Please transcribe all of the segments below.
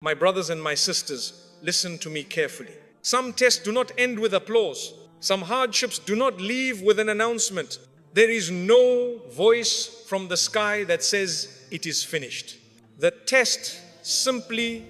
My brothers and my sisters, listen to me carefully. Some tests do not end with applause. Some hardships do not leave with an announcement. There is no voice from the sky that says it is finished. The test simply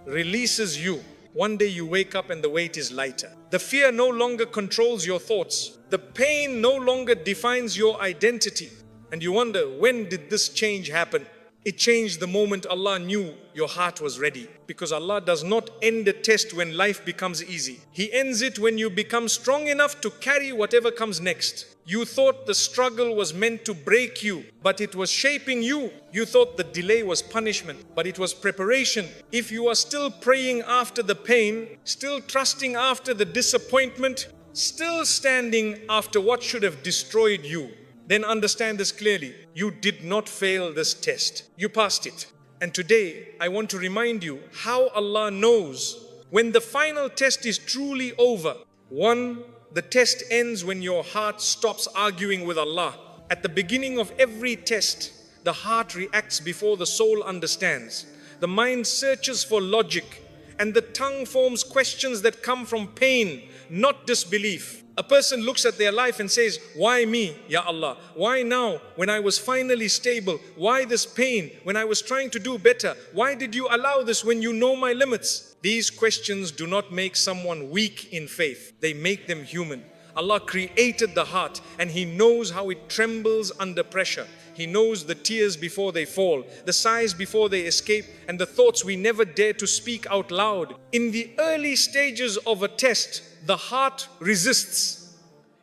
releases you. One day you wake up and the weight is lighter. The fear no longer controls your thoughts. The pain no longer defines your identity. And you wonder, when did this change happen? It changed the moment Allah knew your heart was ready. Because Allah does not end a test when life becomes easy. He ends it when you become strong enough to carry whatever comes next. You thought the struggle was meant to break you, but it was shaping you. You thought the delay was punishment, but it was preparation. If you are still praying after the pain, still trusting after the disappointment, still standing after what should have destroyed you, then understand this clearly. You did not fail this test. You passed it. And today, I want to remind you how Allah knows when the final test is truly over. One, the test ends when your heart stops arguing with Allah. At the beginning of every test, the heart reacts before the soul understands. The mind searches for logic, and the tongue forms questions that come from pain, not disbelief. A person looks at their life and says, why me, Ya Allah? Why now, when I was finally stable? Why this pain, when I was trying to do better? Why did you allow this when you know my limits? These questions do not make someone weak in faith. They make them human. Allah created the heart and He knows how it trembles under pressure. He knows the tears before they fall, the sighs before they escape, and the thoughts we never dare to speak out loud. In the early stages of a test, the heart resists.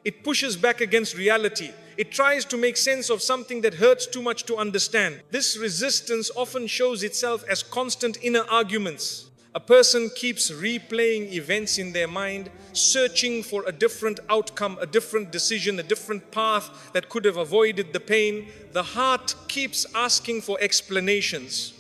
It pushes back against reality. It tries to make sense of something that hurts too much to understand. This resistance often shows itself as constant inner arguments. A person keeps replaying events in their mind, searching for a different outcome, a different decision, a different path that could have avoided the pain. The heart keeps asking for explanations,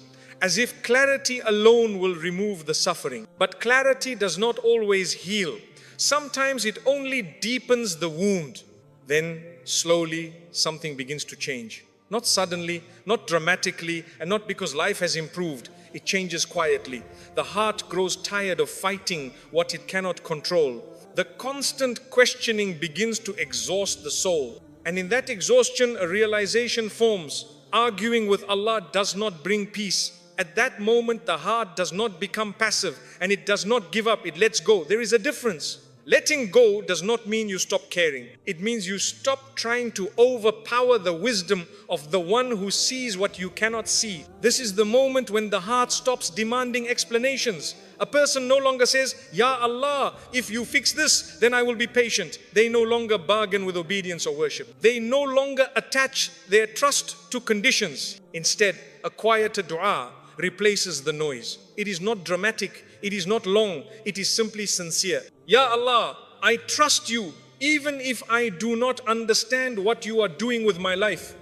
as if clarity alone will remove the suffering. But clarity does not always heal. Sometimes it only deepens the wound. Then slowly something begins to change. Not suddenly, not dramatically, and not because life has improved. It changes quietly. The heart grows tired of fighting what it cannot control. The constant questioning begins to exhaust the soul. And in that exhaustion, a realization forms. Arguing with Allah does not bring peace. At that moment, the heart does not become passive and it does not give up, it lets go. There is a difference. Letting go does not mean you stop caring. It means you stop trying to overpower the wisdom of the one who sees what you cannot see. This is the moment when the heart stops demanding explanations. A person no longer says, Ya Allah, if you fix this, then I will be patient. They no longer bargain with obedience or worship. They no longer attach their trust to conditions. Instead, a quieter dua replaces the noise. It is not dramatic, it is not long, it is simply sincere. Ya Allah, I trust you even if I do not understand what you are doing with my life.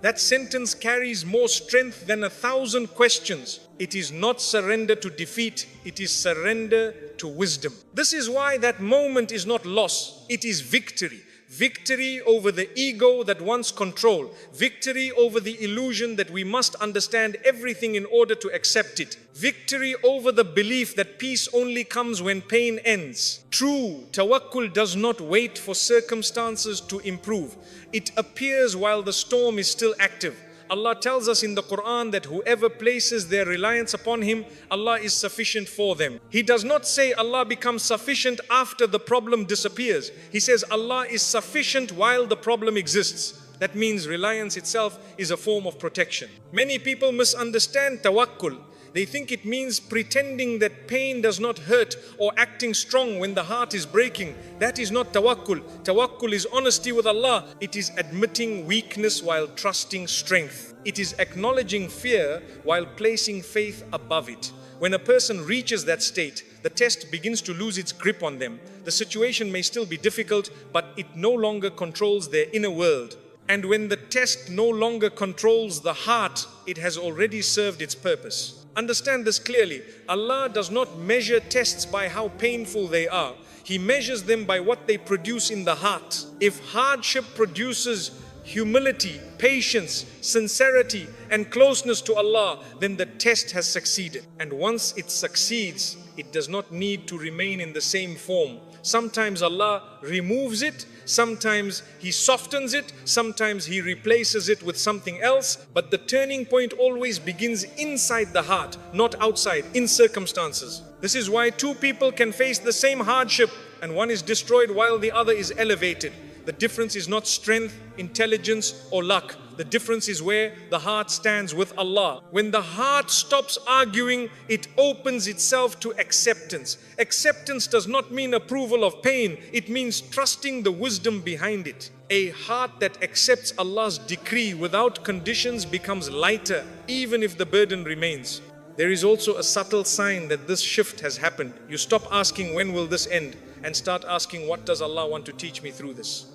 That sentence carries more strength than 1,000 questions. It is not surrender to defeat, it is surrender to wisdom. This is why that moment is not loss, it is victory. Victory over the ego that wants control. Victory over the illusion that we must understand everything in order to accept it. Victory over the belief that peace only comes when pain ends. True tawakkul does not wait for circumstances to improve. It appears while the storm is still active. Allah tells us in the Quran that whoever places their reliance upon Him, Allah is sufficient for them. He does not say Allah becomes sufficient after the problem disappears. He says Allah is sufficient while the problem exists. That means reliance itself is a form of protection. Many people misunderstand tawakkul. They think it means pretending that pain does not hurt or acting strong when the heart is breaking. That is not tawakkul. Tawakkul is honesty with Allah. It is admitting weakness while trusting strength. It is acknowledging fear while placing faith above it. When a person reaches that state, the test begins to lose its grip on them. The situation may still be difficult, but it no longer controls their inner world. And when the test no longer controls the heart, it has already served its purpose. Understand this clearly. Allah does not measure tests by how painful they are. He measures them by what they produce in the heart. If hardship produces humility, patience, sincerity, and closeness to Allah, then the test has succeeded. And once it succeeds, it does not need to remain in the same form. Sometimes Allah removes it, sometimes He softens it, sometimes He replaces it with something else. But the turning point always begins inside the heart, not outside, in circumstances. This is why two people can face the same hardship and one is destroyed while the other is elevated. The difference is not strength, intelligence, or luck. The difference is where the heart stands with Allah. When the heart stops arguing, it opens itself to acceptance. Acceptance does not mean approval of pain. It means trusting the wisdom behind it. A heart that accepts Allah's decree without conditions becomes lighter, even if the burden remains. There is also a subtle sign that this shift has happened. You stop asking, when will this end? And start asking, what does Allah want to teach me through this?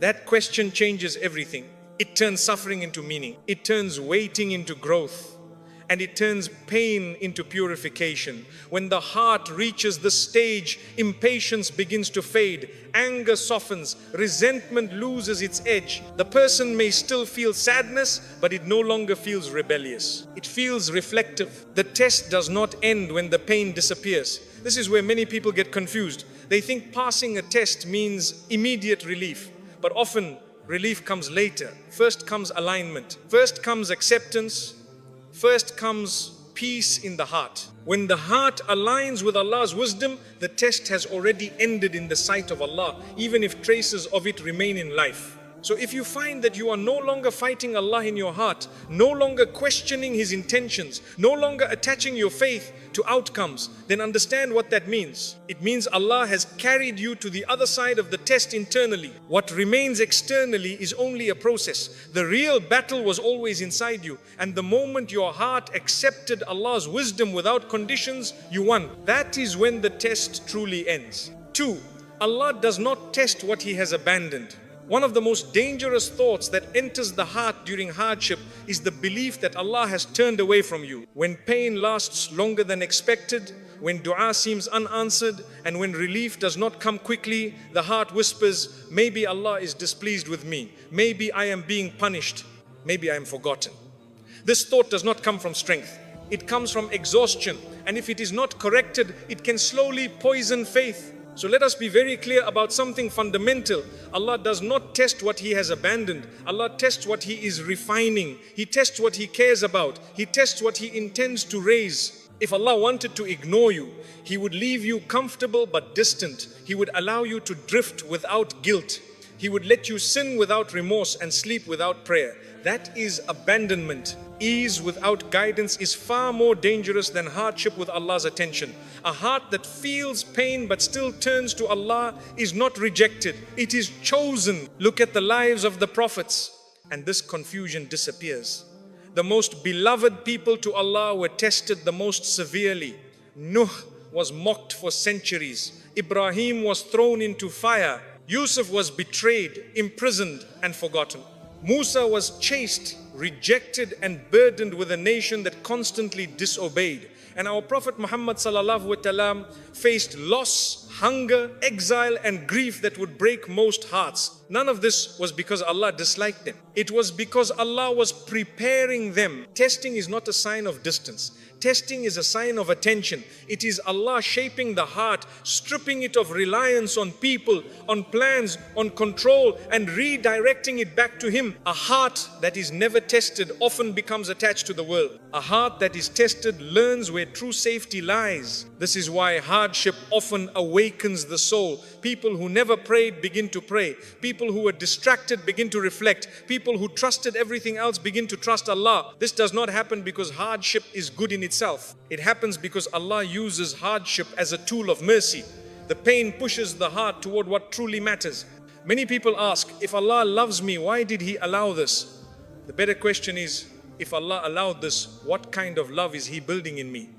That question changes everything. It turns suffering into meaning. It turns waiting into growth. And it turns pain into purification. When the heart reaches this stage, impatience begins to fade. Anger softens. Resentment loses its edge. The person may still feel sadness, but it no longer feels rebellious. It feels reflective. The test does not end when the pain disappears. This is where many people get confused. They think passing a test means immediate relief. But often, relief comes later. First comes alignment. First comes acceptance. First comes peace in the heart. When the heart aligns with Allah's wisdom, the test has already ended in the sight of Allah, even if traces of it remain in life. So if you find that you are no longer fighting Allah in your heart, no longer questioning His intentions, no longer attaching your faith to outcomes, then understand what that means. It means Allah has carried you to the other side of the test internally. What remains externally is only a process. The real battle was always inside you. And the moment your heart accepted Allah's wisdom without conditions, you won. That is when the test truly ends. 2. Allah does not test what He has abandoned. One of the most dangerous thoughts that enters the heart during hardship is the belief that Allah has turned away from you. When pain lasts longer than expected, when dua seems unanswered, and when relief does not come quickly, the heart whispers, maybe Allah is displeased with me. Maybe I am being punished. Maybe I am forgotten. This thought does not come from strength. It comes from exhaustion. And if it is not corrected, it can slowly poison faith. So let us be very clear about something fundamental. Allah does not test what He has abandoned. Allah tests what He is refining. He tests what He cares about. He tests what He intends to raise. If Allah wanted to ignore you, He would leave you comfortable but distant. He would allow you to drift without guilt. He would let you sin without remorse and sleep without prayer. That is abandonment. Ease without guidance is far more dangerous than hardship with Allah's attention. A heart that feels pain but still turns to Allah is not rejected. It is chosen. Look at the lives of the prophets, and this confusion disappears. The most beloved people to Allah were tested the most severely. Nuh was mocked for centuries. Ibrahim was thrown into fire. Yusuf was betrayed, imprisoned, and forgotten. Musa was chased, rejected, and burdened with a nation that constantly disobeyed. And our Prophet Muhammad sallallahu alaihi wasallam faced loss, hunger, exile, and grief that would break most hearts. None of this was because Allah disliked them. It was because Allah was preparing them. Testing is not a sign of distance. Testing is a sign of attention. It is Allah shaping the heart, stripping it of reliance on people, on plans, on control, and redirecting it back to Him. A heart that is never tested often becomes attached to the world. A heart that is tested learns where true safety lies. This is why hardship often awakens the soul. People who never prayed begin to pray. People who were distracted begin to reflect. People who trusted everything else begin to trust Allah. This does not happen because hardship is good in itself. It happens because Allah uses hardship as a tool of mercy. The pain pushes the heart toward what truly matters. Many people ask, if Allah loves me, why did He allow this? The better question is, if Allah allowed this, what kind of love is He building in me?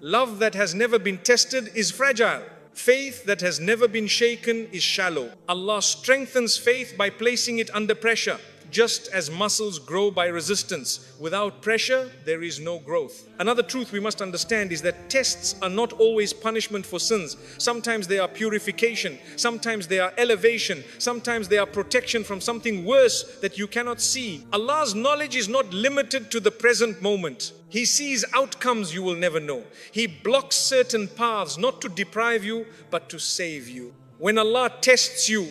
Love that has never been tested is fragile. Faith that has never been shaken is shallow. Allah strengthens faith by placing it under pressure. just as muscles grow by resistance. Without pressure, there is no growth. Another truth we must understand is that tests are not always punishment for sins. Sometimes they are purification, sometimes they are elevation, sometimes they are protection from something worse that you cannot see. Allah's knowledge is not limited to the present moment. He sees outcomes you will never know. He blocks certain paths not to deprive you, but to save you. When Allah tests you,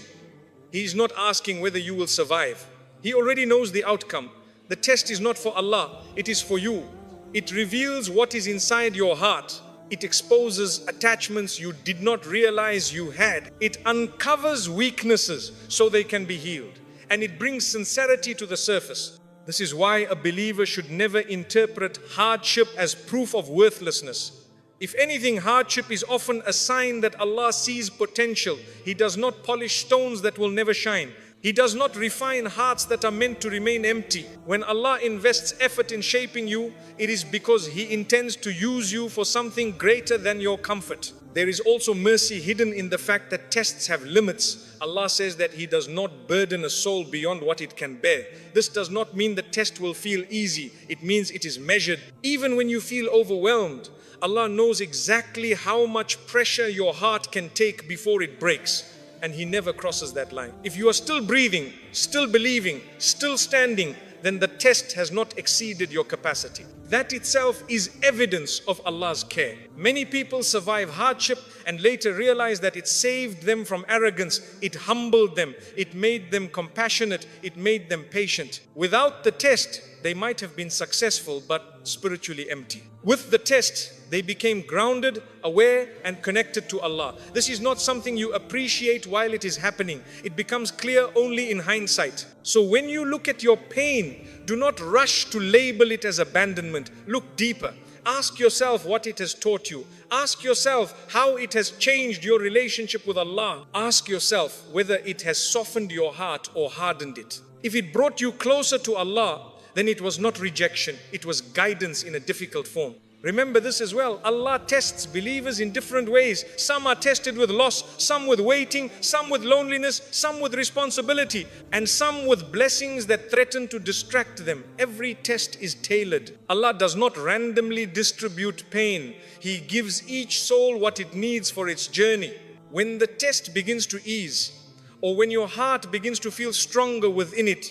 He is not asking whether you will survive. He already knows the outcome. The test is not for Allah, it is for you. It reveals what is inside your heart. It exposes attachments you did not realize you had. It uncovers weaknesses so they can be healed. And it brings sincerity to the surface. This is why a believer should never interpret hardship as proof of worthlessness. If anything, hardship is often a sign that Allah sees potential. He does not polish stones that will never shine. He does not refine hearts that are meant to remain empty. When Allah invests effort in shaping you, it is because He intends to use you for something greater than your comfort. There is also mercy hidden in the fact that tests have limits. Allah says that He does not burden a soul beyond what it can bear. This does not mean the test will feel easy. It means it is measured. Even when you feel overwhelmed, Allah knows exactly how much pressure your heart can take before it breaks. And He never crosses that line. If you are still breathing, still believing, still standing, then the test has not exceeded your capacity. That itself is evidence of Allah's care. Many people survive hardship and later realize that it saved them from arrogance, it humbled them, it made them compassionate, it made them patient. Without the test, they might have been successful but spiritually empty. With the test, they became grounded, aware, and connected to Allah. This is not something you appreciate while it is happening. It becomes clear only in hindsight. So when you look at your pain, do not rush to label it as abandonment. Look deeper. Ask yourself what it has taught you. Ask yourself how it has changed your relationship with Allah. Ask yourself whether it has softened your heart or hardened it. If it brought you closer to Allah, then it was not rejection. It was guidance in a difficult form. Remember this as well. Allah tests believers in different ways. Some are tested with loss, some with waiting, some with loneliness, some with responsibility, and some with blessings that threaten to distract them. Every test is tailored. Allah does not randomly distribute pain. He gives each soul what it needs for its journey. When the test begins to ease, or when your heart begins to feel stronger within it,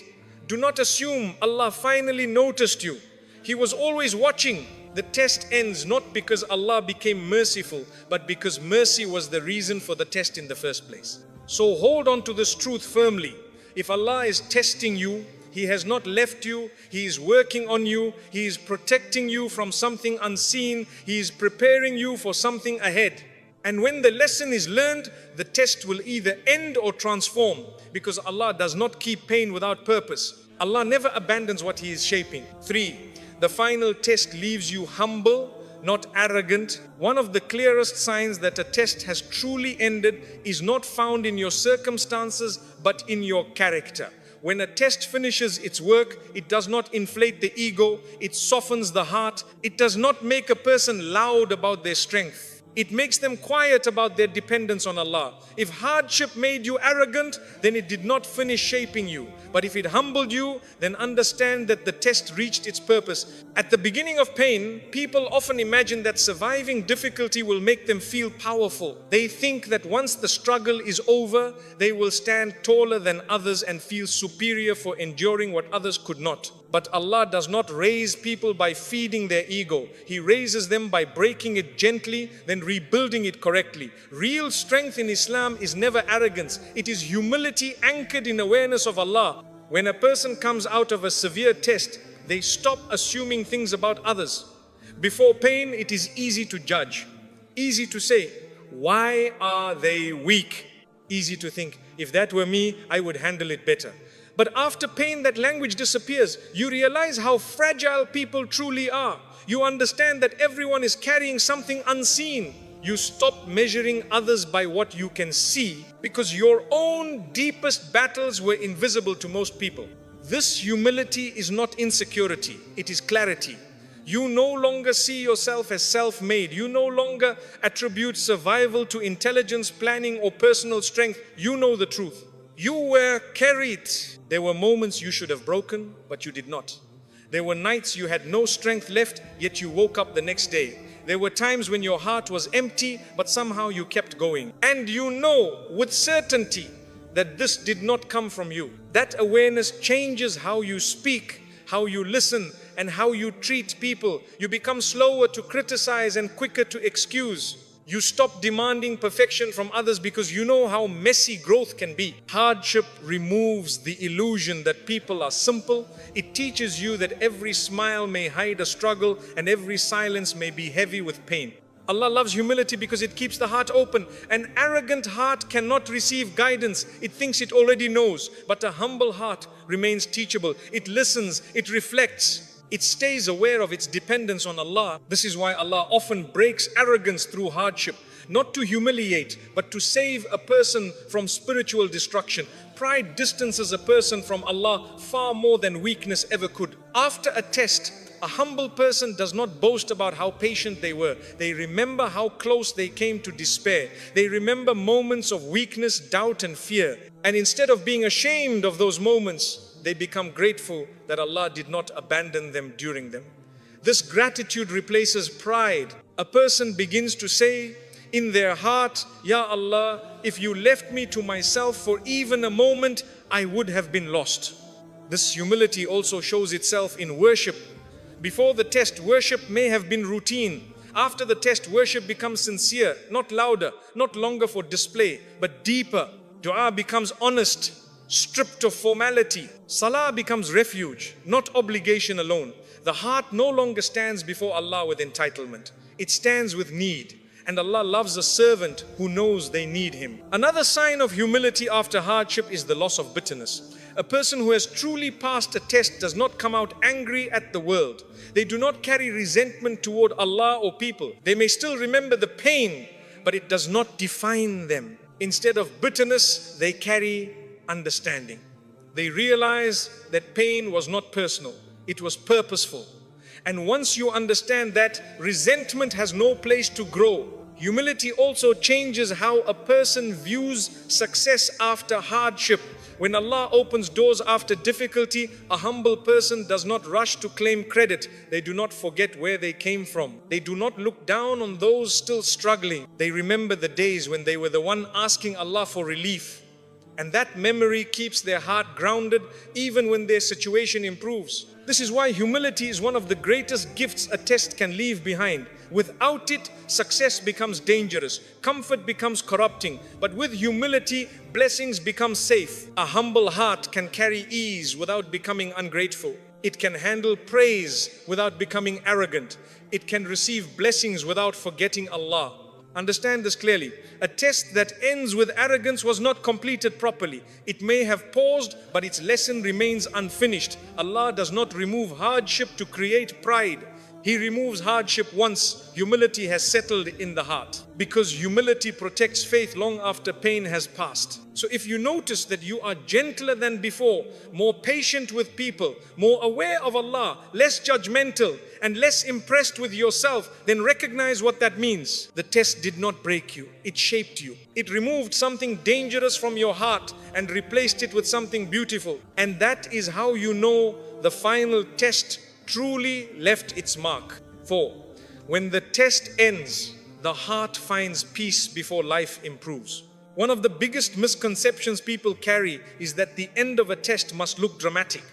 do not assume Allah finally noticed you. He was always watching. The test ends not because Allah became merciful, but because mercy was the reason for the test in the first place. So hold on to this truth firmly. If Allah is testing you, He has not left you. He is working on you. He is protecting you from something unseen. He is preparing you for something ahead. And when the lesson is learned, the test will either end or transform, because Allah does not keep pain without purpose. Allah never abandons what He is shaping. 3. The final test leaves you humble, not arrogant. One of the clearest signs that a test has truly ended is not found in your circumstances, but in your character. When a test finishes its work, it does not inflate the ego, it softens the heart. It does not make a person loud about their strength. It makes them quiet about their dependence on Allah. If hardship made you arrogant, then it did not finish shaping you. But if it humbled you, then understand that the test reached its purpose. At the beginning of pain, people often imagine that surviving difficulty will make them feel powerful. They think that once the struggle is over, they will stand taller than others and feel superior for enduring what others could not. But Allah does not raise people by feeding their ego. He raises them by breaking it gently, then rebuilding it correctly. Real strength in Islam is never arrogance. It is humility anchored in awareness of Allah. When a person comes out of a severe test, they stop assuming things about others. Before pain, it is easy to judge. Easy to say, why are they weak? Easy to think, if that were me, I would handle it better. But after pain, that language disappears. You realize how fragile people truly are. You understand that everyone is carrying something unseen. You stop measuring others by what you can see, because your own deepest battles were invisible to most people. This humility is not insecurity, it is clarity. You no longer see yourself as self-made. You no longer attribute survival to intelligence, planning, or personal strength. You know the truth. You were carried. There were moments you should have broken, but you did not. There were nights you had no strength left, yet you woke up the next day. There were times when your heart was empty, but somehow you kept going. And you know with certainty that this did not come from you. That awareness changes how you speak, how you listen, and how you treat people. You become slower to criticize and quicker to excuse. You stop demanding perfection from others because you know how messy growth can be. Hardship removes the illusion that people are simple. It teaches you that every smile may hide a struggle and every silence may be heavy with pain. Allah loves humility because it keeps the heart open. An arrogant heart cannot receive guidance. It thinks it already knows. But a humble heart remains teachable. It listens, it reflects. It stays aware of its dependence on Allah. This is why Allah often breaks arrogance through hardship, not to humiliate, but to save a person from spiritual destruction. Pride distances a person from Allah far more than weakness ever could. After a test, a humble person does not boast about how patient they were. They remember how close they came to despair. They remember moments of weakness, doubt, and fear. And instead of being ashamed of those moments, they become grateful that Allah did not abandon them during them. This gratitude replaces pride. A person begins to say in their heart, Ya Allah, if you left me to myself for even a moment, I would have been lost. This humility also shows itself in worship. Before the test, worship may have been routine. After the test, worship becomes sincere, not louder, not longer for display, but deeper. Dua becomes honest, stripped of formality. Salah becomes refuge, not obligation alone. The heart no longer stands before Allah with entitlement. It stands with need. And Allah loves a servant who knows they need Him. Another sign of humility after hardship is the loss of bitterness. A person who has truly passed a test does not come out angry at the world. They do not carry resentment toward Allah or people. They may still remember the pain, but it does not define them. Instead of bitterness, they carry understanding. They realize that pain was not personal, it was purposeful. And once you understand that, resentment has no place to grow. Humility also changes how a person views success after hardship. When Allah opens doors after difficulty, a humble person does not rush to claim credit. They do not forget where they came from. They do not look down on those still struggling. They remember the days when they were the one asking Allah for relief. And that memory keeps their heart grounded even when their situation improves. This is why humility is one of the greatest gifts a test can leave behind. Without it, success becomes dangerous, comfort becomes corrupting. But with humility, blessings become safe. A humble heart can carry ease without becoming ungrateful. It can handle praise without becoming arrogant. It can receive blessings without forgetting Allah. Understand this clearly. A test that ends with arrogance was not completed properly. It may have paused, but its lesson remains unfinished. Allah does not remove hardship to create pride. He removes hardship once humility has settled in the heart. Because humility protects faith long after pain has passed. So if you notice that you are gentler than before, more patient with people, more aware of Allah, less judgmental, and less impressed with yourself, then recognize what that means. The test did not break you. It shaped you. It removed something dangerous from your heart and replaced it with something beautiful. And that is how you know the final test truly left its mark. 4. When the test ends, the heart finds peace before life improves. One of the biggest misconceptions people carry is that the end of a test must look dramatic.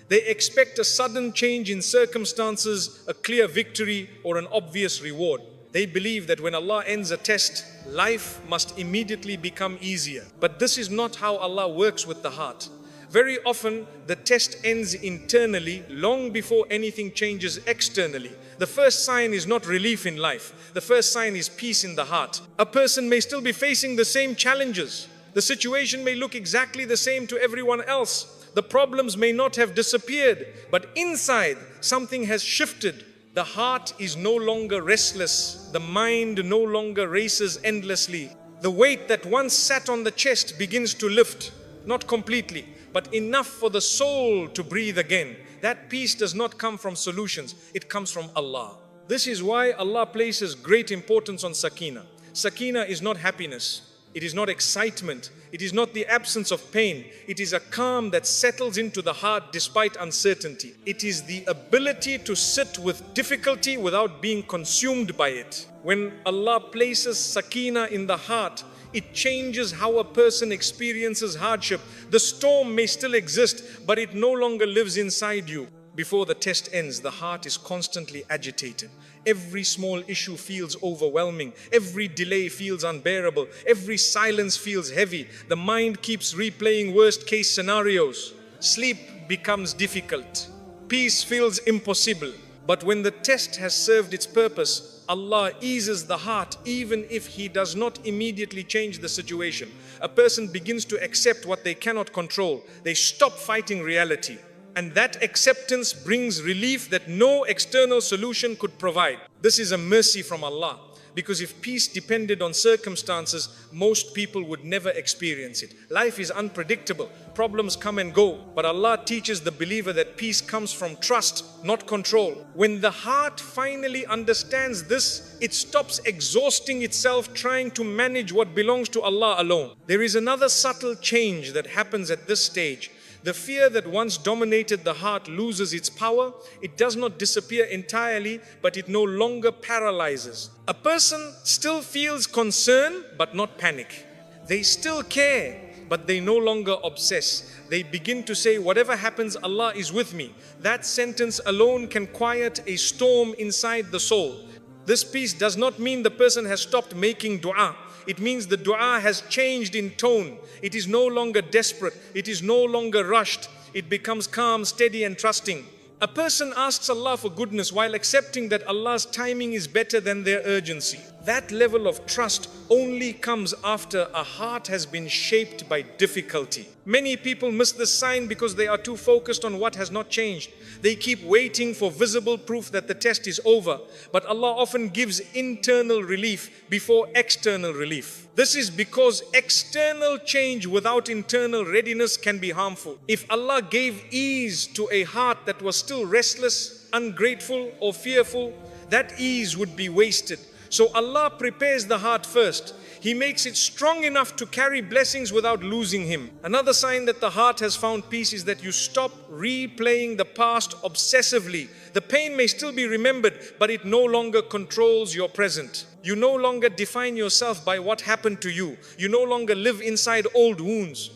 They expect a sudden change in circumstances, a clear victory, or an obvious reward. They believe that when Allah ends a test, life must immediately become easier. But this is not how Allah works with the heart. Very often, the test ends internally long before anything changes externally. The first sign is not relief in life. The first sign is peace in the heart. A person may still be facing the same challenges. The situation may look exactly the same to everyone else. The problems may not have disappeared, but inside, something has shifted. The heart is no longer restless. The mind no longer races endlessly. The weight that once sat on the chest begins to lift, not completely, but enough for the soul to breathe again. That peace does not come from solutions, it comes from Allah. This is why Allah places great importance on sakina. Sakina is not happiness, it is not excitement, It is not the absence of pain. It is a calm that settles into the heart despite uncertainty. It is the ability to sit with difficulty without being consumed by it. When Allah places sakina in the heart, it changes how a person experiences hardship. The storm may still exist, but it no longer lives inside you. Before the test ends, the heart is constantly agitated. Every small issue feels overwhelming. Every delay feels unbearable. Every silence feels heavy. The mind keeps replaying worst case scenarios. Sleep becomes difficult. Peace feels impossible. But when the test has served its purpose, Allah eases the heart even if He does not immediately change the situation. A person begins to accept what they cannot control. They stop fighting reality. And that acceptance brings relief that no external solution could provide. This is a mercy from Allah. Because if peace depended on circumstances, most people would never experience it. Life is unpredictable. Problems come and go. But Allah teaches the believer that peace comes from trust, not control. When the heart finally understands this, it stops exhausting itself trying to manage what belongs to Allah alone. There is another subtle change that happens at this stage. The fear that once dominated the heart loses its power. It does not disappear entirely, but it no longer paralyzes. A person still feels concern, but not panic. They still care, but they no longer obsess. They begin to say, whatever happens, Allah is with me. That sentence alone can quiet a storm inside the soul. This peace does not mean the person has stopped making dua. It means the dua has changed in tone. It is no longer desperate. It is no longer rushed. It becomes calm, steady and trusting. A person asks Allah for goodness while accepting that Allah's timing is better than their urgency. That level of trust only comes after a heart has been shaped by difficulty. Many people miss this sign because they are too focused on what has not changed. They keep waiting for visible proof that the test is over. But Allah often gives internal relief before external relief. This is because external change without internal readiness can be harmful. If Allah gave ease to a heart that was still restless, ungrateful or fearful, that ease would be wasted. So Allah prepares the heart first. He makes it strong enough to carry blessings without losing Him. Another sign that the heart has found peace is that you stop replaying the past obsessively. The pain may still be remembered, but it no longer controls your present. You no longer define yourself by what happened to you. You no longer live inside old wounds.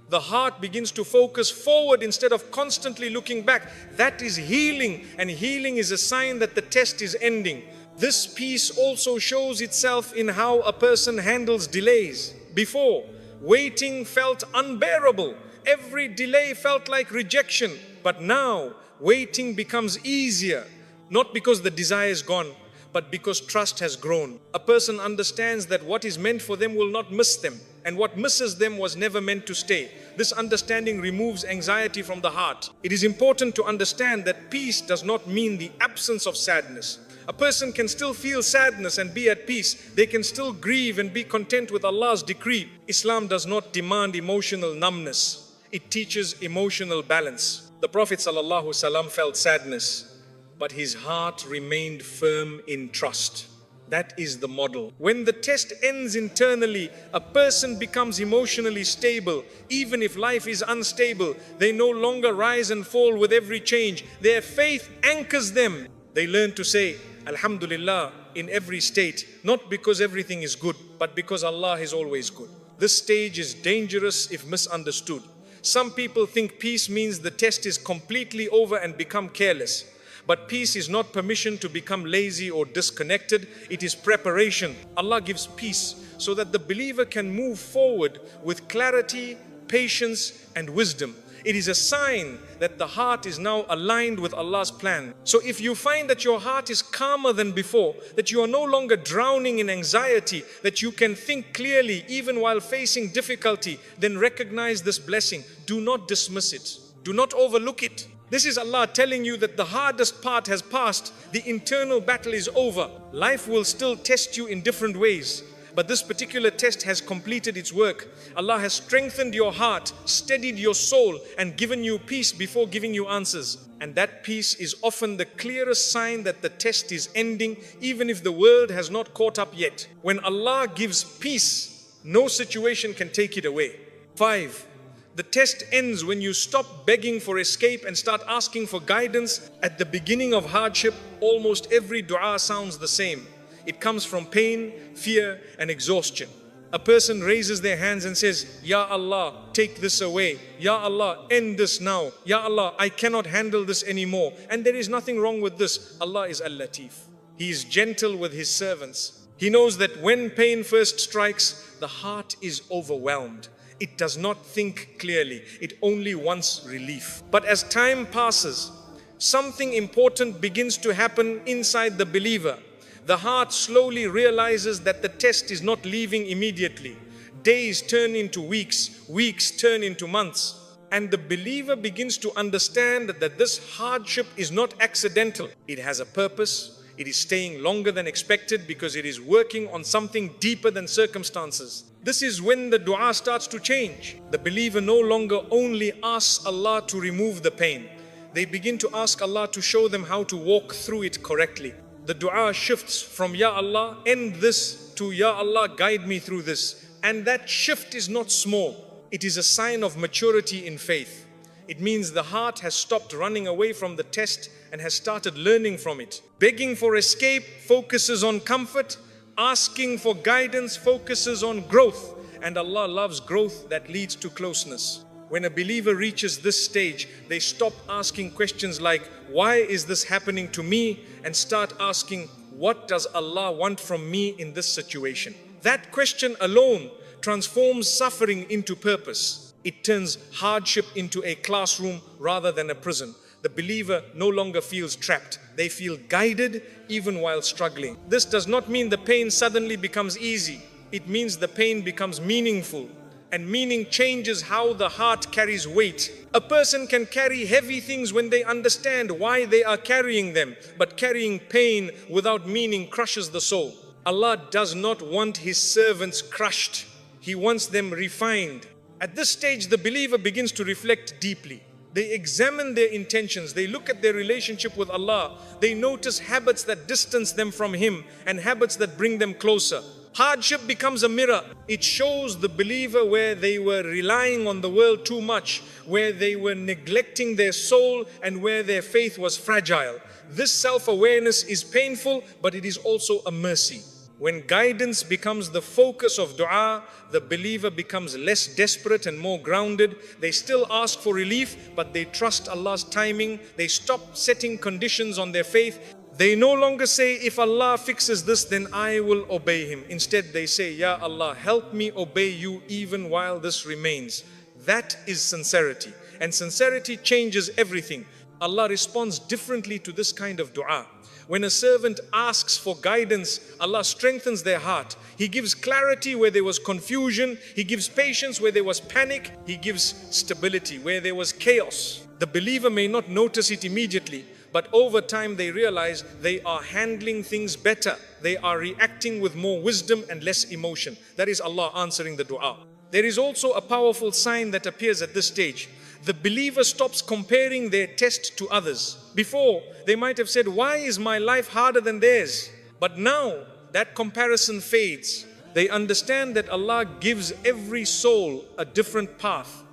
The heart begins to focus forward instead of constantly looking back. That is healing, and healing is a sign that the test is ending. This peace also shows itself in how a person handles delays. Before, waiting felt unbearable. Every delay felt like rejection. But now, waiting becomes easier. Not because the desire is gone, but because trust has grown. A person understands that what is meant for them will not miss them, and what misses them was never meant to stay. This understanding removes anxiety from the heart. It is important to understand that peace does not mean the absence of sadness. A person can still feel sadness and be at peace. They can still grieve and be content with Allah's decree. Islam does not demand emotional numbness. It teaches emotional balance. The Prophet ﷺ felt sadness, but his heart remained firm in trust. That is the model. When the test ends internally, a person becomes emotionally stable. Even if life is unstable, they no longer rise and fall with every change. Their faith anchors them. They learn to say, Alhamdulillah, in every state, not because everything is good, but because Allah is always good. This stage is dangerous if misunderstood. Some people think peace means the test is completely over and become careless. But peace is not permission to become lazy or disconnected. It is preparation. Allah gives peace so that the believer can move forward with clarity, patience, and wisdom. It is a sign that the heart is now aligned with Allah's plan. So if you find that your heart is calmer than before, that you are no longer drowning in anxiety, that you can think clearly even while facing difficulty, then recognize this blessing. Do not dismiss it. Do not overlook it. This is Allah telling you that the hardest part has passed. The internal battle is over. Life will still test you in different ways, but this particular test has completed its work. Allah has strengthened your heart, steadied your soul, and given you peace before giving you answers. And that peace is often the clearest sign that the test is ending, even if the world has not caught up yet. When Allah gives peace, no situation can take it away. 5. The test ends when you stop begging for escape and start asking for guidance. At the beginning of hardship, almost every dua sounds the same. It comes from pain, fear, and exhaustion. A person raises their hands and says, Ya Allah, take this away. Ya Allah, end this now. Ya Allah, I cannot handle this anymore. And there is nothing wrong with this. Allah is Al-Latif. He is gentle with His servants. He knows that when pain first strikes, the heart is overwhelmed. It does not think clearly. It only wants relief. But as time passes, something important begins to happen inside the believer. The heart slowly realizes that the test is not leaving immediately. Days turn into weeks, weeks turn into months. And the believer begins to understand that this hardship is not accidental. It has a purpose. It is staying longer than expected because it is working on something deeper than circumstances. This is when the dua starts to change. The believer no longer only asks Allah to remove the pain. They begin to ask Allah to show them how to walk through it correctly. The dua shifts from Ya Allah, end this, to Ya Allah, guide me through this. And that shift is not small. It is a sign of maturity in faith. It means the heart has stopped running away from the test and has started learning from it. Begging for escape focuses on comfort. Asking for guidance focuses on growth. And Allah loves growth that leads to closeness. When a believer reaches this stage, they stop asking questions like, why is this happening to me? And start asking, what does Allah want from me in this situation? That question alone transforms suffering into purpose. It turns hardship into a classroom rather than a prison. The believer no longer feels trapped. They feel guided even while struggling. This does not mean the pain suddenly becomes easy. It means the pain becomes meaningful. And meaning changes how the heart carries weight. A person can carry heavy things when they understand why they are carrying them. But carrying pain without meaning crushes the soul. Allah does not want His servants crushed. He wants them refined. At this stage, the believer begins to reflect deeply. They examine their intentions. They look at their relationship with Allah. They notice habits that distance them from Him and habits that bring them closer. Hardship becomes a mirror. It shows the believer where they were relying on the world too much, where they were neglecting their soul, and where their faith was fragile. This self-awareness is painful, but it is also a mercy. When guidance becomes the focus of dua, the believer becomes less desperate and more grounded. They still ask for relief, but they trust Allah's timing. They stop setting conditions on their faith. They no longer say, if Allah fixes this, then I will obey Him. Instead, they say, Ya Allah, help me obey You even while this remains. That is sincerity. And sincerity changes everything. Allah responds differently to this kind of dua. When a servant asks for guidance, Allah strengthens their heart. He gives clarity where there was confusion. He gives patience where there was panic. He gives stability where there was chaos. The believer may not notice it immediately, but over time they realize they are handling things better. They are reacting with more wisdom and less emotion. That is Allah answering the dua. There is also a powerful sign that appears at this stage. The believer stops comparing their test to others. Before, they might have said, why is my life harder than theirs? But now, that comparison fades. They understand that Allah gives every soul a different path.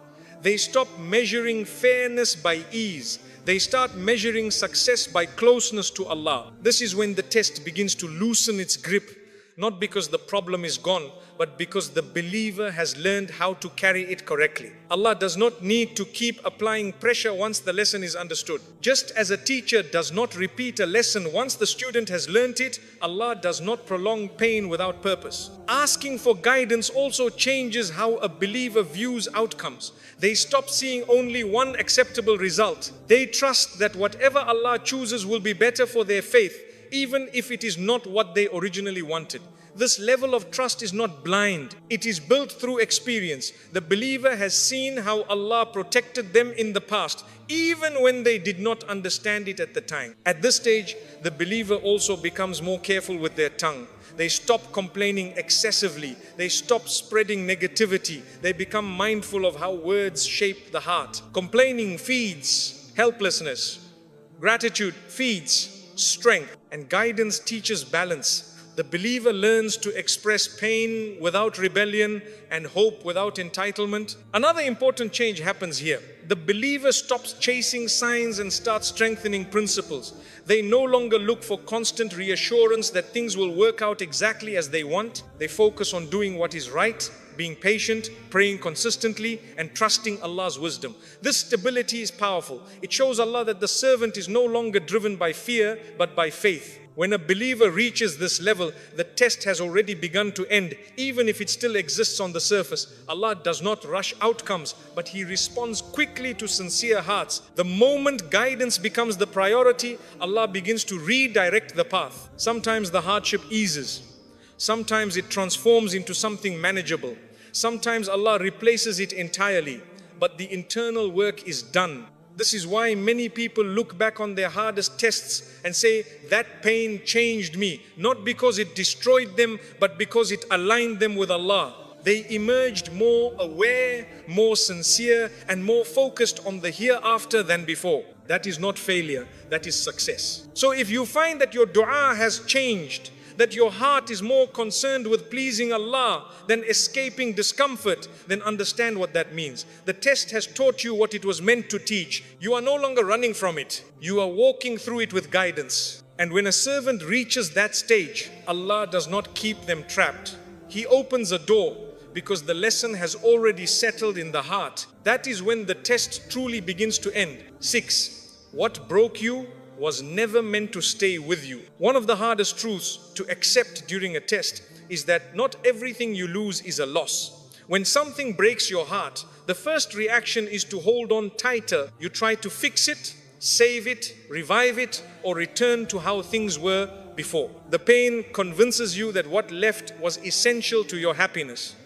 They stop measuring fairness by ease. They start measuring success by closeness to Allah. This is when the test begins to loosen its grip, not because the problem is gone, but because the believer has learned how to carry it correctly. Allah does not need to keep applying pressure once the lesson is understood. Just as a teacher does not repeat a lesson once the student has learnt it, Allah does not prolong pain without purpose. Asking for guidance also changes how a believer views outcomes. They stop seeing only one acceptable result. They trust that whatever Allah chooses will be better for their faith, even if it is not what they originally wanted. This level of trust is not blind. It is built through experience. The believer has seen how Allah protected them in the past, even when they did not understand it at the time. At this stage, the believer also becomes more careful with their tongue. They stop complaining excessively. They stop spreading negativity. They become mindful of how words shape the heart. Complaining feeds helplessness. Gratitude feeds strength. And guidance teaches balance. The believer learns to express pain without rebellion and hope without entitlement. Another important change happens here. The believer stops chasing signs and starts strengthening principles. They no longer look for constant reassurance that things will work out exactly as they want. They focus on doing what is right, being patient, praying consistently, and trusting Allah's wisdom. This stability is powerful. It shows Allah that the servant is no longer driven by fear, but by faith. When a believer reaches this level, the test has already begun to end, even if it still exists on the surface. Allah does not rush outcomes, but He responds quickly to sincere hearts. The moment guidance becomes the priority, Allah begins to redirect the path. Sometimes the hardship eases. Sometimes it transforms into something manageable. Sometimes Allah replaces it entirely, but the internal work is done. This is why many people look back on their hardest tests and say, that pain changed me, not because it destroyed them, but because it aligned them with Allah. They emerged more aware, more sincere, and more focused on the hereafter than before. That is not failure, that is success. So if you find that your dua has changed, that your heart is more concerned with pleasing Allah than escaping discomfort, then understand what that means. The test has taught you what it was meant to teach. You are no longer running from it. You are walking through it with guidance. And when a servant reaches that stage, Allah does not keep them trapped. He opens a door because the lesson has already settled in the heart. That is when the test truly begins to end. 6. What broke you was never meant to stay with you. One of the hardest truths to accept during a test is that not everything you lose is a loss. When something breaks your heart, the first reaction is to hold on tighter. You try to fix it, save it, revive it, or return to how things were before. The pain convinces you that what left was essential to your happiness.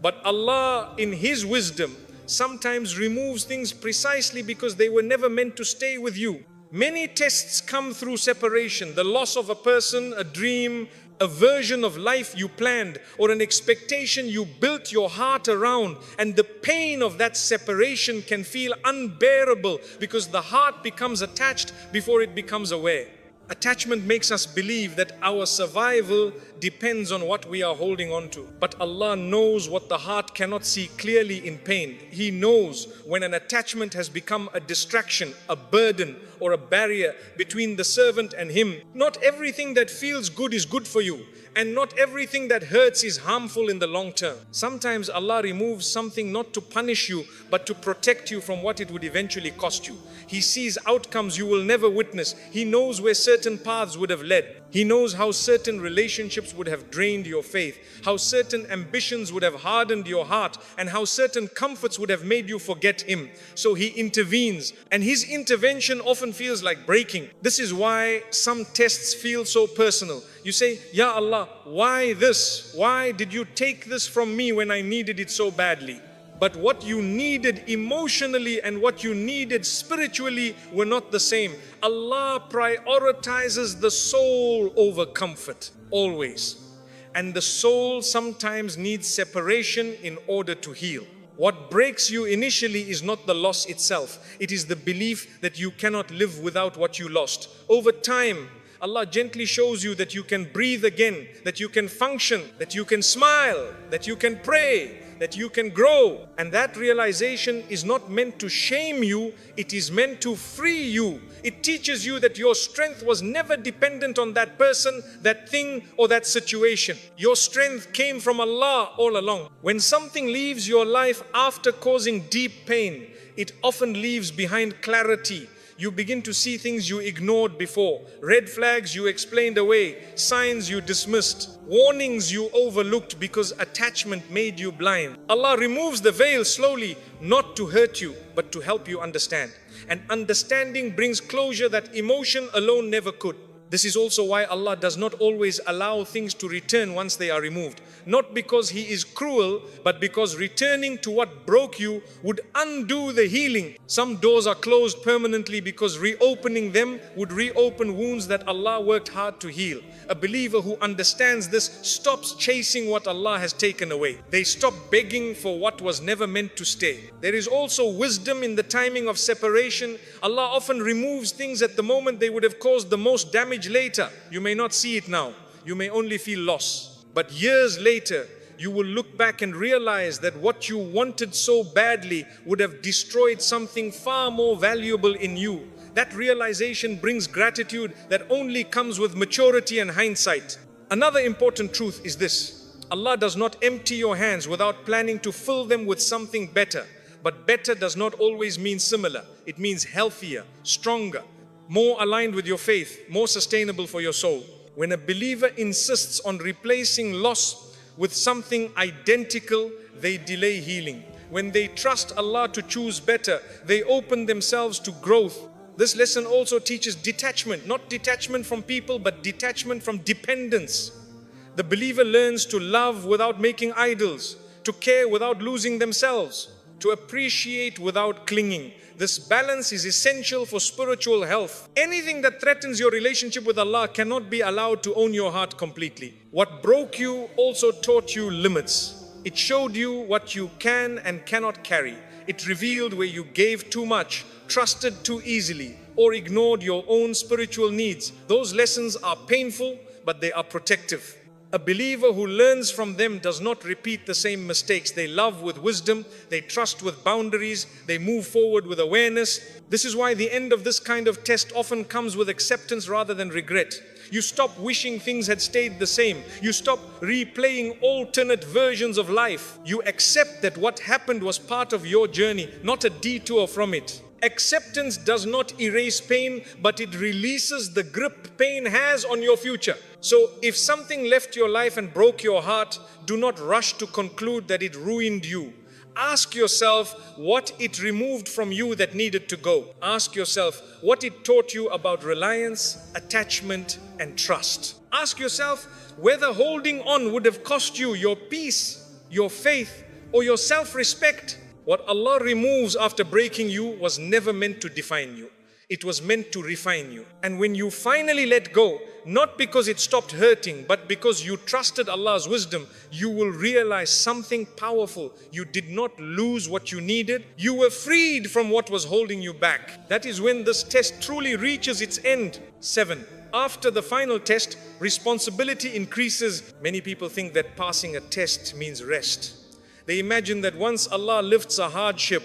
But Allah, in His wisdom, sometimes removes things precisely because they were never meant to stay with you. Many tests come through separation, the loss of a person, a dream, a version of life you planned, or an expectation you built your heart around. And the pain of that separation can feel unbearable because the heart becomes attached before it becomes aware. Attachment makes us believe that our survival depends on what we are holding on to. But Allah knows what the heart cannot see clearly in pain. He knows when an attachment has become a distraction, a burden, or a barrier between the servant and Him. Not everything that feels good is good for you, and not everything that hurts is harmful in the long term. Sometimes Allah removes something not to punish you, but to protect you from what it would eventually cost you. He sees outcomes you will never witness. He knows where certain paths would have led. He knows how certain relationships would have drained your faith, how certain ambitions would have hardened your heart, and how certain comforts would have made you forget Him. So He intervenes, and His intervention often feels like breaking. This is why some tests feel so personal. You say, Ya Allah, why this? Why did you take this from me when I needed it so badly? But what you needed emotionally and what you needed spiritually were not the same. Allah prioritizes the soul over comfort, always. And the soul sometimes needs separation in order to heal. What breaks you initially is not the loss itself. It is the belief that you cannot live without what you lost. Over time, Allah gently shows you that you can breathe again, that you can function, that you can smile, that you can pray, that you can grow. And that realization is not meant to shame you, it is meant to free you. It teaches you that your strength was never dependent on that person, that thing, or that situation. Your strength came from Allah all along. When something leaves your life after causing deep pain, it often leaves behind clarity. You begin to see things you ignored before, red flags you explained away, signs you dismissed, warnings you overlooked because attachment made you blind. Allah removes the veil slowly, not to hurt you, but to help you understand. And understanding brings closure that emotion alone never could. This is also why Allah does not always allow things to return once they are removed. Not because He is cruel, but because returning to what broke you would undo the healing. Some doors are closed permanently because reopening them would reopen wounds that Allah worked hard to heal. A believer who understands this stops chasing what Allah has taken away. They stop begging for what was never meant to stay. There is also wisdom in the timing of separation. Allah often removes things at the moment they would have caused the most damage later. You may not see it now. you may only feel loss. But years later, you will look back and realize that what you wanted so badly would have destroyed something far more valuable in you. That realization brings gratitude that only comes with maturity and hindsight. Another important truth is this: Allah does not empty your hands without planning to fill them with something better. But better does not always mean similar. It means healthier, stronger, more aligned with your faith, more sustainable for your soul. When a believer insists on replacing loss with something identical, they delay healing. When they trust Allah to choose better, they open themselves to growth. This lesson also teaches detachment, not detachment from people, but detachment from dependence. The believer learns to love without making idols, to care without losing themselves, to appreciate without clinging. This balance is essential for spiritual health. Anything that threatens your relationship with Allah cannot be allowed to own your heart completely. What broke you also taught you limits. It showed you what you can and cannot carry. It revealed where you gave too much, trusted too easily, or ignored your own spiritual needs. Those lessons are painful, but they are protective. A believer who learns from them does not repeat the same mistakes. They love with wisdom, they trust with boundaries, they move forward with awareness. This is why the end of this kind of test often comes with acceptance rather than regret. You stop wishing things had stayed the same. You stop replaying alternate versions of life. You accept that what happened was part of your journey, not a detour from it. Acceptance does not erase pain, but it releases the grip pain has on your future. So if something left your life and broke your heart, do not rush to conclude that it ruined you. Ask yourself what it removed from you that needed to go. Ask yourself what it taught you about reliance, attachment, and trust. Ask yourself whether holding on would have cost you your peace, your faith, or your self-respect. What Allah removes after breaking you was never meant to define you. It was meant to refine you. And when you finally let go, not because it stopped hurting, but because you trusted Allah's wisdom, you will realize something powerful. You did not lose what you needed. You were freed from what was holding you back. That is when this test truly reaches its end. 7. After the final test, responsibility increases. Many people think that passing a test means rest. They imagine that once Allah lifts a hardship,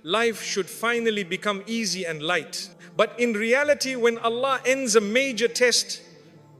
life should finally become easy and light. But in reality, when Allah ends a major test,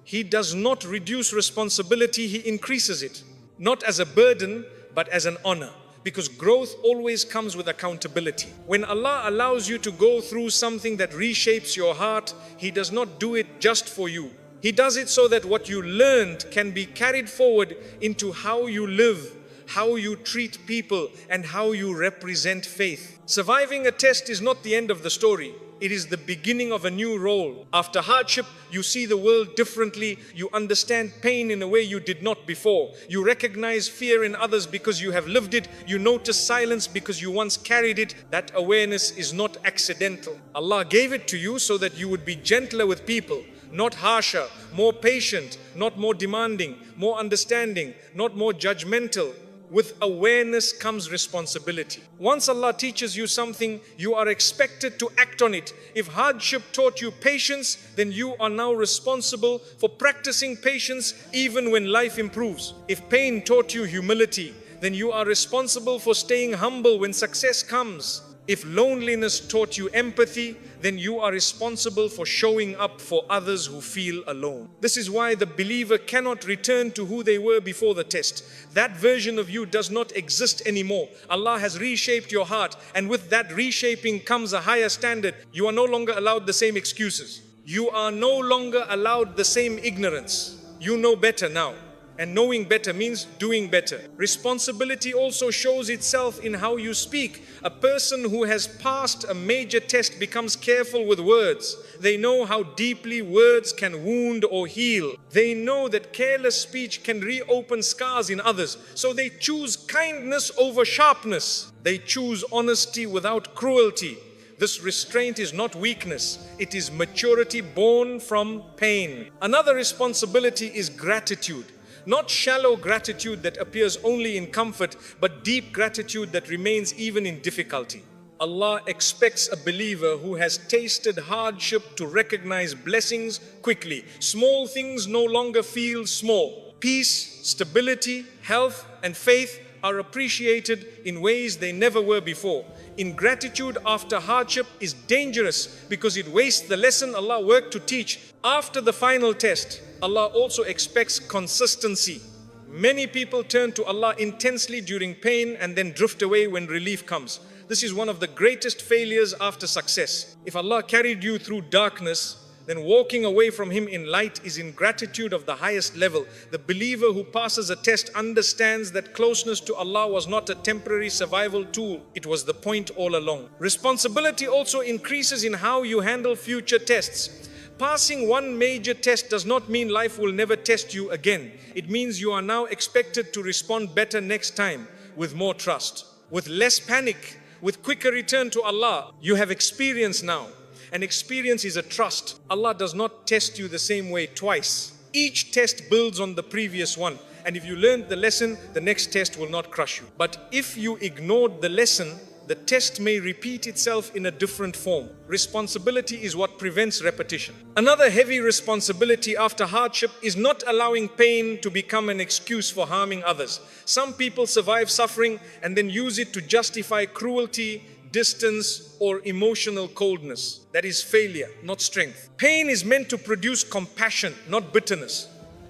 He does not reduce responsibility, He increases it. Not as a burden, but as an honor. Because growth always comes with accountability. When Allah allows you to go through something that reshapes your heart, He does not do it just for you. He does it so that what you learned can be carried forward into how you live, how you treat people, and how you represent faith. Surviving a test is not the end of the story. It is the beginning of a new role. After hardship, you see the world differently. You understand pain in a way you did not before. You recognize fear in others because you have lived it. You notice silence because you once carried it. That awareness is not accidental. Allah gave it to you so that you would be gentler with people, not harsher, more patient, not more demanding, more understanding, not more judgmental. With awareness comes responsibility. Once Allah teaches you something, you are expected to act on it. If hardship taught you patience, then you are now responsible for practicing patience even when life improves. If pain taught you humility, then you are responsible for staying humble when success comes. If loneliness taught you empathy, then you are responsible for showing up for others who feel alone. This is why the believer cannot return to who they were before the test. That version of you does not exist anymore. Allah has reshaped your heart, and with that reshaping comes a higher standard. You are no longer allowed the same excuses. You are no longer allowed the same ignorance. You know better now. And knowing better means doing better. Responsibility also shows itself in how you speak. A person who has passed a major test becomes careful with words. They know how deeply words can wound or heal. They know that careless speech can reopen scars in others. So they choose kindness over sharpness. They choose honesty without cruelty. This restraint is not weakness. It is maturity born from pain. Another responsibility is gratitude. Not shallow gratitude that appears only in comfort, but deep gratitude that remains even in difficulty. Allah expects a believer who has tasted hardship to recognize blessings quickly. Small things no longer feel small. Peace, stability, health, and faith are appreciated in ways they never were before. Ingratitude after hardship is dangerous because it wastes the lesson Allah worked to teach. After the final test, Allah also expects consistency. Many people turn to Allah intensely during pain and then drift away when relief comes. This is one of the greatest failures after success. If Allah carried you through darkness, then walking away from Him in light is ingratitude of the highest level. The believer who passes a test understands that closeness to Allah was not a temporary survival tool. It was the point all along. Responsibility also increases in how you handle future tests. Passing one major test does not mean life will never test you again. It means you are now expected to respond better next time, with more trust, with less panic, with quicker return to Allah. You have experience now. And experience is a trust. Allah does not test you the same way twice. Each test builds on the previous one. And if you learned the lesson, the next test will not crush you. But if you ignored the lesson, the test may repeat itself in a different form. Responsibility is what prevents repetition. Another heavy responsibility after hardship is not allowing pain to become an excuse for harming others. Some people survive suffering and then use it to justify cruelty, distance, or emotional coldness. That is failure, not strength. Pain is meant to produce compassion, not bitterness.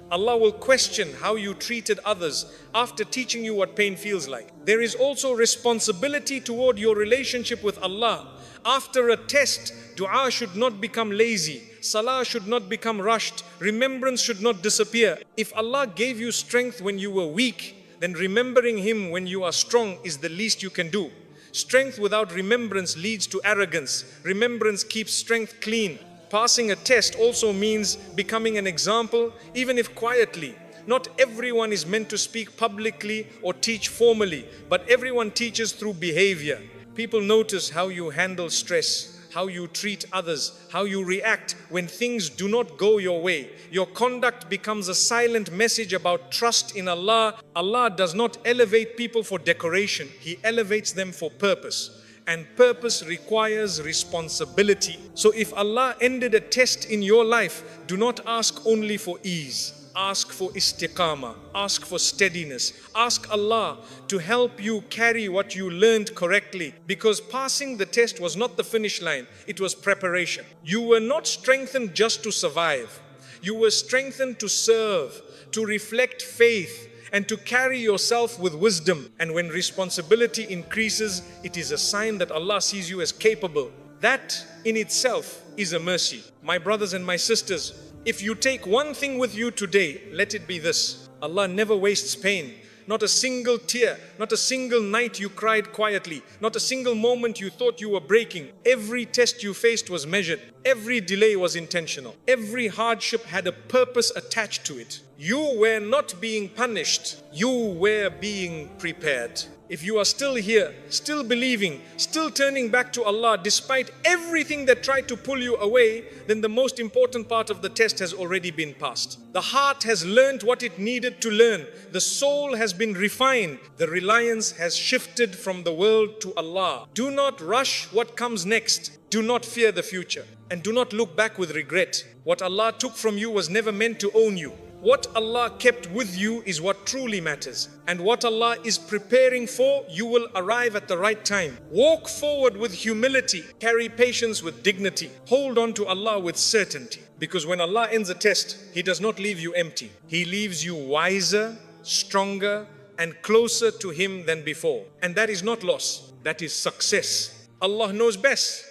Allah will question how you treated others after teaching you what pain feels like. There is also responsibility toward your relationship with Allah. After a test, dua should not become lazy. Salah should not become rushed. Remembrance should not disappear. If Allah gave you strength when you were weak, then remembering Him when you are strong is the least you can do. Strength without remembrance leads to arrogance. Remembrance keeps strength clean. Passing a test also means becoming an example, even if quietly. Not everyone is meant to speak publicly or teach formally, but everyone teaches through behavior. People notice how you handle stress, how you treat others, how you react when things do not go your way. Your conduct becomes a silent message about trust in Allah. Allah does not elevate people for decoration. He elevates them for purpose. And purpose requires responsibility. So if Allah ended a test in your life, do not ask only for ease. Ask for istiqamah. Ask for steadiness. Ask Allah to help you carry what you learned correctly. Because passing the test was not the finish line. It was preparation. You were not strengthened just to survive. You were strengthened to serve, to reflect faith, and to carry yourself with wisdom. And when responsibility increases, it is a sign that Allah sees you as capable. That in itself is a mercy. My brothers and my sisters, if you take one thing with you today, let it be this: Allah never wastes pain. Not a single tear, not a single night you cried quietly, not a single moment you thought you were breaking. Every test you faced was measured. Every delay was intentional. Every hardship had a purpose attached to it. You were not being punished. You were being prepared. If you are still here, still believing, still turning back to Allah despite everything that tried to pull you away, then the most important part of the test has already been passed. The heart has learned what it needed to learn. The soul has been refined. The reliance has shifted from the world to Allah. Do not rush what comes next. Do not fear the future. And do not look back with regret. What Allah took from you was never meant to own you. What Allah kept with you is what truly matters. And what Allah is preparing for, you will arrive at the right time. Walk forward with humility. Carry patience with dignity. Hold on to Allah with certainty. Because when Allah ends a test, He does not leave you empty. He leaves you wiser, stronger, and closer to Him than before. And that is not loss. That is success. Allah knows best.